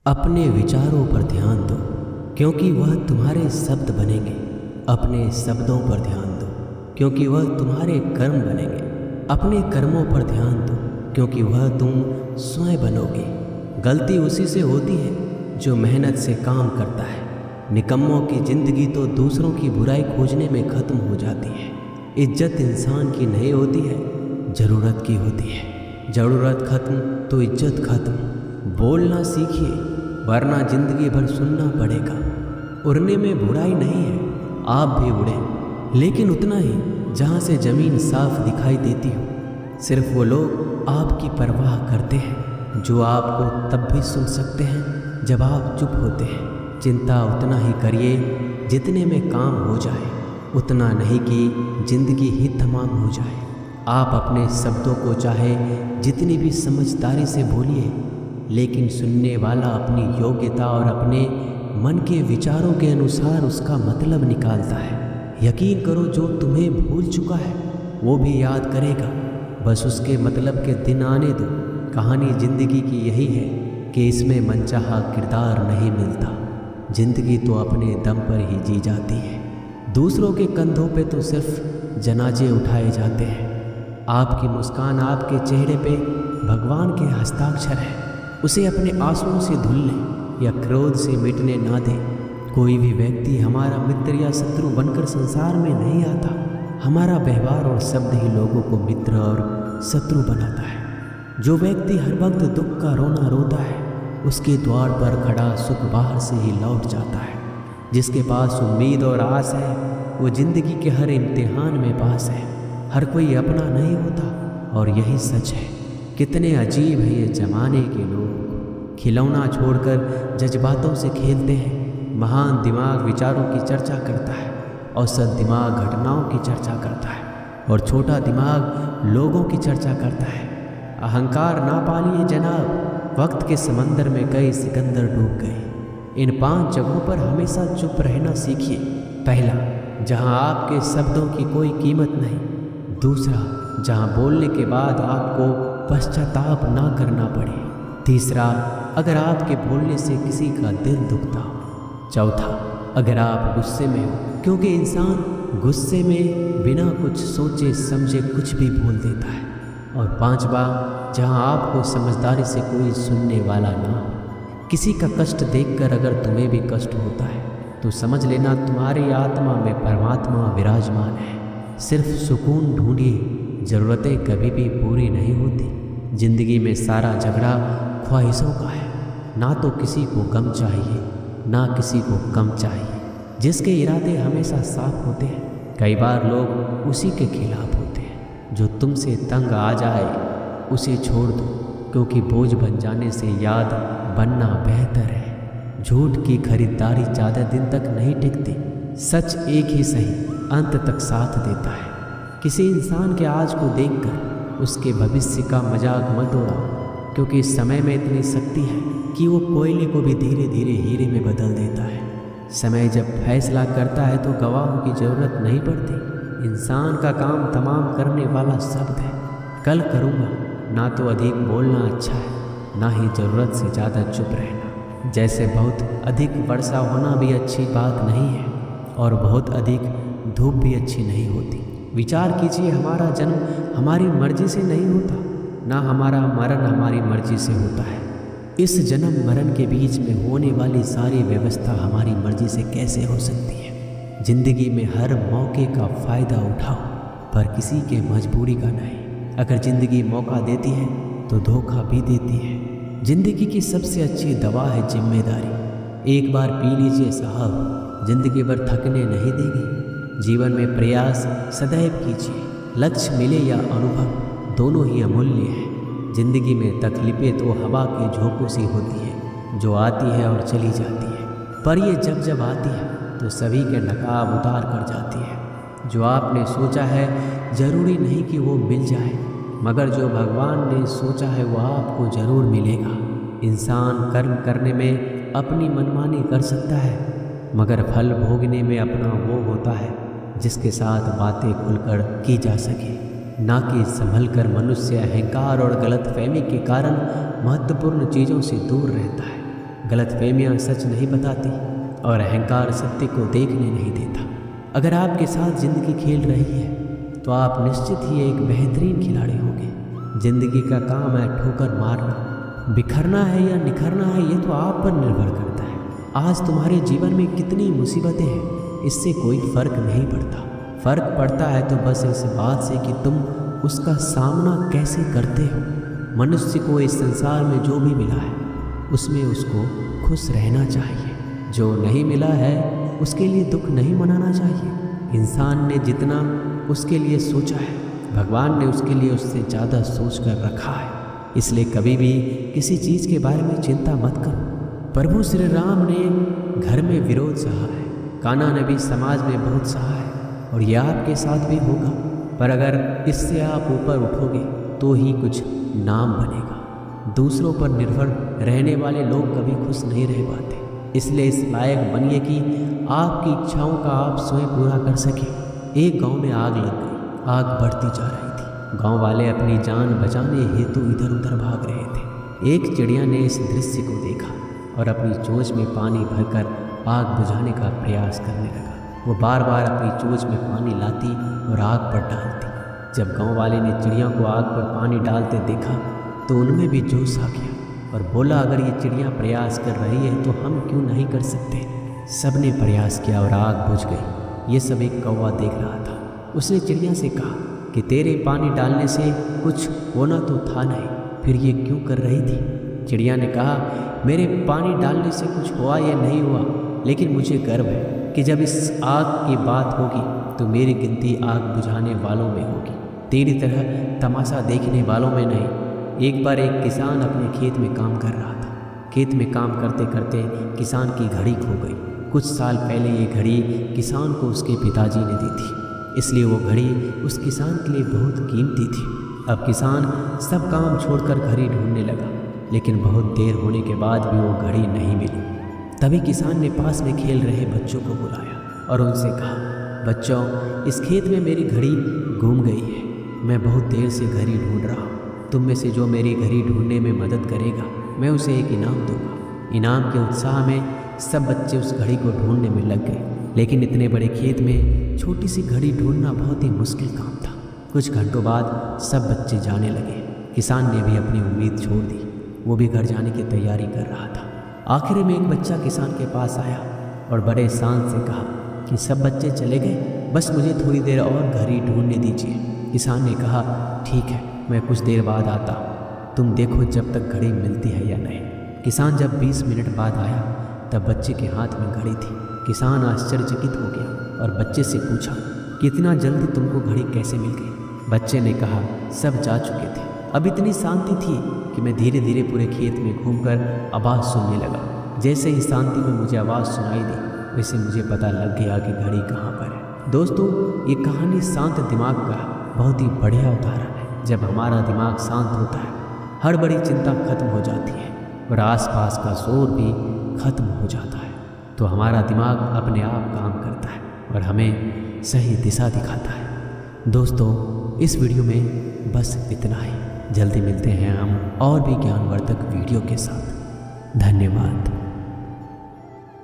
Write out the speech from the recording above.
अपने विचारों पर ध्यान दो, क्योंकि वह तुम्हारे शब्द बनेंगे। अपने शब्दों पर ध्यान दो, क्योंकि वह तुम्हारे कर्म बनेंगे। अपने कर्मों पर ध्यान दो, क्योंकि वह तुम स्वयं बनोगे। गलती उसी से होती है जो मेहनत से काम करता है। निकम्मों की ज़िंदगी तो दूसरों की बुराई खोजने में ख़त्म हो जाती है। इज्जत इंसान की नहीं होती है, ज़रूरत की होती है। ज़रूरत ख़त्म तो इज्जत ख़त्म। बोलना सीखिए, वरना ज़िंदगी भर सुनना पड़ेगा। उड़ने में बुराई नहीं है, आप भी उड़ें, लेकिन उतना ही जहाँ से ज़मीन साफ दिखाई देती हो। सिर्फ वो लोग आपकी परवाह करते हैं जो आपको तब भी सुन सकते हैं जब आप चुप होते हैं। चिंता उतना ही करिए जितने में काम हो जाए, उतना नहीं कि ज़िंदगी ही तमाम हो जाए। आप अपने शब्दों को चाहे जितनी भी समझदारी से बोलिए, लेकिन सुनने वाला अपनी योग्यता और अपने मन के विचारों के अनुसार उसका मतलब निकालता है। यकीन करो, जो तुम्हें भूल चुका है वो भी याद करेगा, बस उसके मतलब के दिन आने दो। कहानी ज़िंदगी की यही है कि इसमें मनचाहा किरदार नहीं मिलता। ज़िंदगी तो अपने दम पर ही जी जाती है। दूसरों के कंधों पे तो सिर्फ जनाजे उठाए जाते हैं। आपकी मुस्कान आपके चेहरे पे भगवान के हस्ताक्षर है। उसे अपने आंसुओं से धुल लें या क्रोध से मिटने ना दें। कोई भी व्यक्ति हमारा मित्र या शत्रु बनकर संसार में नहीं आता। हमारा व्यवहार और शब्द ही लोगों को मित्र और शत्रु बनाता है। जो व्यक्ति हर वक्त दुख का रोना रोता है, उसके द्वार पर खड़ा सुख बाहर से ही लौट जाता है। जिसके पास उम्मीद और आस है, वो ज़िंदगी के हर इम्तिहान में पास है। हर कोई अपना नहीं होता, और यही सच है। कितने अजीब है ये ज़माने के लोग। खिलौना छोड़कर जज्बातों से खेलते हैं। महान दिमाग विचारों की चर्चा करता है, औसत दिमाग घटनाओं की चर्चा करता है, और छोटा दिमाग लोगों की चर्चा करता है। अहंकार ना पालिए जनाब, वक्त के समंदर में कई सिकंदर डूब गए। इन 5 जगहों पर हमेशा चुप रहना सीखिए। पहला, जहां आपके शब्दों की कोई कीमत नहीं। दूसरा, जहां बोलने के बाद आपको पश्चाताप ना करना पड़े। तीसरा, अगर आपके बोलने से किसी का दिल दुखता हो। चौथा, अगर आप गुस्से में हो, क्योंकि इंसान गुस्से में बिना कुछ सोचे समझे कुछ भी बोल देता है। और पांचवा, जहां आपको समझदारी से कोई सुनने वाला ना हो। किसी का कष्ट देखकर अगर तुम्हें भी कष्ट होता है तो समझ लेना तुम्हारी आत्मा में परमात्मा विराजमान है। सिर्फ सुकून ढूंढिए, ज़रूरतें कभी भी पूरी नहीं होती। ज़िंदगी में सारा झगड़ा ख्वाहिशों का है। ना तो किसी को गम चाहिए, ना किसी को कम चाहिए। जिसके इरादे हमेशा साफ होते हैं, कई बार लोग उसी के खिलाफ होते हैं। जो तुमसे तंग आ जाए उसे छोड़ दो, क्योंकि बोझ बन जाने से याद बनना बेहतर है। झूठ की खरीदारी ज़्यादा दिन तक नहीं टिकती। सच एक ही सही अंत तक साथ देता है। किसी इंसान के आज को देखकर उसके भविष्य का मजाक मत उड़ाओ, क्योंकि समय में इतनी शक्ति है कि वो कोयले को भी धीरे धीरे हीरे में बदल देता है। समय जब फैसला करता है तो गवाहों की ज़रूरत नहीं पड़ती। इंसान का काम तमाम करने वाला शब्द है। कल करूँगा, ना तो अधिक बोलना अच्छा है, ना ही ज़रूरत से ज़्यादा चुप रहना। जैसे बहुत अधिक वर्षा होना भी अच्छी बात नहीं है, और बहुत अधिक धूप भी अच्छी नहीं होती। विचार कीजिए, हमारा जन्म हमारी मर्जी से नहीं होता, ना हमारा मरण हमारी मर्जी से होता है। इस जन्म मरण के बीच में होने वाली सारी व्यवस्था हमारी मर्जी से कैसे हो सकती है। ज़िंदगी में हर मौके का फ़ायदा उठाओ, पर किसी के मजबूरी का नहीं। अगर ज़िंदगी मौका देती है तो धोखा भी देती है। ज़िंदगी की सबसे अच्छी दवा है जिम्मेदारी। एक बार पी लीजिए साहब, ज़िंदगी भर थकने नहीं देगी। जीवन में प्रयास सदैव कीजिए। लक्ष्य मिले या अनुभव, दोनों ही अमूल्य हैं। ज़िंदगी में तकलीफ़ें तो हवा के झोंकों सी होती है, जो आती है और चली जाती है। पर ये जब जब आती है तो सभी के नकाब उतार कर जाती है। जो आपने सोचा है ज़रूरी नहीं कि वो मिल जाए, मगर जो भगवान ने सोचा है वो आपको ज़रूर मिलेगा। इंसान कर्म करने में अपनी मनमानी कर सकता है, मगर फल भोगने में अपना वो होता है जिसके साथ बातें खुलकर की जा सके। ना कि संभल कर मनुष्य अहंकार और गलतफहमी के कारण महत्वपूर्ण चीज़ों से दूर रहता है। गलतफहमियाँ सच नहीं बताती और अहंकार सत्य को देखने नहीं देता। अगर आपके साथ ज़िंदगी खेल रही है तो आप निश्चित ही एक बेहतरीन खिलाड़ी होंगे। ज़िंदगी का काम है ठोकर मारना। बिखरना है या निखरना है ये तो आप पर निर्भर करता है। आज तुम्हारे जीवन में कितनी मुसीबतें हैं इससे कोई फ़र्क नहीं पड़ता। फ़र्क पड़ता है तो बस इस बात से कि तुम उसका सामना कैसे करते हो। मनुष्य को इस संसार में जो भी मिला है उसमें उसको खुश रहना चाहिए। जो नहीं मिला है उसके लिए दुख नहीं मनाना चाहिए। इंसान ने जितना उसके लिए सोचा है भगवान ने उसके लिए उससे ज़्यादा सोच कर रखा है। इसलिए कभी भी किसी चीज़ के बारे में चिंता मत करो। प्रभु श्री राम ने घर में विरोध सहा है, कान्हा ने भी समाज में बहुत सहा है और यह आपके साथ भी होगा। पर अगर इससे आप ऊपर उठोगे तो ही कुछ नाम बनेगा। दूसरों पर निर्भर रहने वाले लोग कभी खुश नहीं रह पाते। इसलिए इस लायक बनिए कि आपकी इच्छाओं का आप स्वयं पूरा कर सकें। एक गांव में आग लग गई। आग बढ़ती जा रही थी। गांव वाले अपनी जान बचाने हेतु इधर उधर भाग रहे थे। एक चिड़िया ने इस दृश्य को देखा और अपनी चोंच में पानी भरकर आग बुझाने का प्रयास करने लगा। वो बार बार अपनी चोंच में पानी लाती और आग पर डालती। जब गांव वाले ने चिड़िया को आग पर पानी डालते देखा तो उनमें भी जोश आ गया और बोला, अगर ये चिड़िया प्रयास कर रही है तो हम क्यों नहीं कर सकते। सबने प्रयास किया और आग बुझ गई। ये सब एक कौवा देख रहा था। उसने चिड़िया से कहा कि तेरे पानी डालने से कुछ होना तो था नहीं, फिर ये क्यों कर रही थी। चिड़िया ने कहा, मेरे पानी डालने से कुछ हुआ या नहीं हुआ, लेकिन मुझे गर्व है कि जब इस आग की बात होगी तो मेरी गिनती आग बुझाने वालों में होगी, तेरी तरह तमाशा देखने वालों में नहीं। एक बार एक किसान अपने खेत में काम कर रहा था। खेत में काम करते करते किसान की घड़ी खो गई। कुछ साल पहले ये घड़ी किसान को उसके पिताजी ने दी थी, इसलिए वो घड़ी उस किसान के लिए बहुत कीमती थी। अब किसान सब काम छोड़कर घड़ी ढूंढने लगा, लेकिन बहुत देर होने के बाद भी वो घड़ी नहीं मिली। तभी किसान ने पास में खेल रहे बच्चों को बुलाया और उनसे कहा, बच्चों, इस खेत में मेरी घड़ी गुम गई है। मैं बहुत देर से घड़ी ढूंढ रहा हूँ। तुम में से जो मेरी घड़ी ढूंढने में मदद करेगा मैं उसे एक इनाम दूंगा। इनाम के उत्साह में सब बच्चे उस घड़ी को ढूंढने में लग गए, लेकिन इतने बड़े खेत में छोटी सी घड़ी ढूंढना बहुत ही मुश्किल काम था। कुछ घंटों बाद सब बच्चे जाने लगे। किसान ने भी अपनी उम्मीद छोड़ दी। वो भी घर जाने की तैयारी कर रहा था। आखिर में एक बच्चा किसान के पास आया और बड़े शान से कहा कि सब बच्चे चले गए, बस मुझे थोड़ी देर और घड़ी ढूंढने दीजिए। किसान ने कहा, ठीक है, मैं कुछ देर बाद आता हूँ, तुम देखो जब तक घड़ी मिलती है या नहीं। किसान जब 20 मिनट बाद आया तब बच्चे के हाथ में घड़ी थी। किसान आश्चर्यचकित हो गया और बच्चे से पूछा कि इतना जल्दी तुमको घड़ी कैसे मिल गई। बच्चे ने कहा, सब जा चुके थे। अब इतनी शांति थी कि मैं धीरे धीरे पूरे खेत में घूमकर आवाज़ सुनने लगा। जैसे ही शांति में मुझे आवाज़ सुनाई दी वैसे मुझे पता लग गया कि घड़ी कहाँ पर है। दोस्तों, ये कहानी शांत दिमाग का बहुत ही बढ़िया उदाहरण है। जब हमारा दिमाग शांत होता है हर बड़ी चिंता खत्म हो जाती है और आसपास का शोर भी खत्म हो जाता है, तो हमारा दिमाग अपने आप काम करता है और हमें सही दिशा दिखाता है। दोस्तों, इस वीडियो में बस इतना ही। जल्दी मिलते हैं हम और भी ज्ञानवर्धक वीडियो के साथ। धन्यवाद।